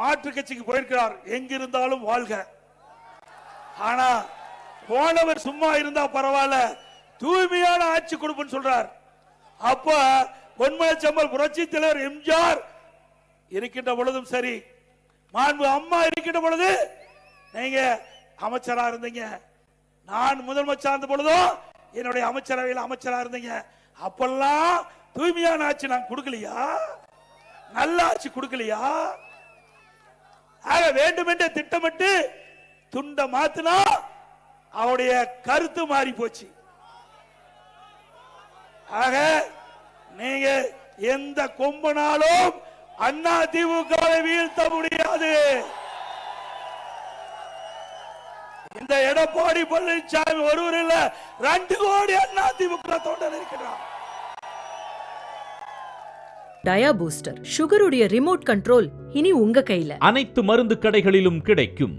மாற்று கட்சிக்கு போயிருக்கிறார். எங்கிருந்தாலும் வாழ்க. ஆனா போனவர் சும்மா இருந்தா பரவாயில்ல, தூய்மையான ஆட்சி கொடுப்புன்னு சொல்றார். அப்ப பொன்மனச்செம்மல் புரட்சி தலைவர் எம்ஜிஆர் இருக்கின்ற பொழுதும் சரி, மாண்பு அம்மா இருக்கின்ற பொழுது நீங்க அமைச்சரா இருந்தீங்க, நான் முதலமைச்சர் இருந்த பொழுதும் என்னுடைய அமைச்சரவையில் அமைச்சரா இருந்தீங்க. அப்பெல்லாம் தூய்மையான ஆட்சி நான் கொடுக்கலையா? நல்ல ஆட்சி கொடுக்கலையா? ஆக வேண்டுமென்றே திட்டமிட்டு துண்ட மாத்தினா அவருடைய கருத்து மாறி போச்சு. ஆக நீங்க எந்த கொம்பனாலும் அண்ணா திமுகவை வீழ்த்த முடியாது. இந்த எடப்பாடி பழனிசாமி ஒருவர் இல்ல, 2 கோடி அண்ணா திமுக தொண்டர் இருக்கிறார். டயா பூஸ்டர் சுகருடைய ரிமோட் கண்ட்ரோல் இனி உங்க கையில. அனைத்து மருந்து கடைகளிலும் கிடைக்கும்.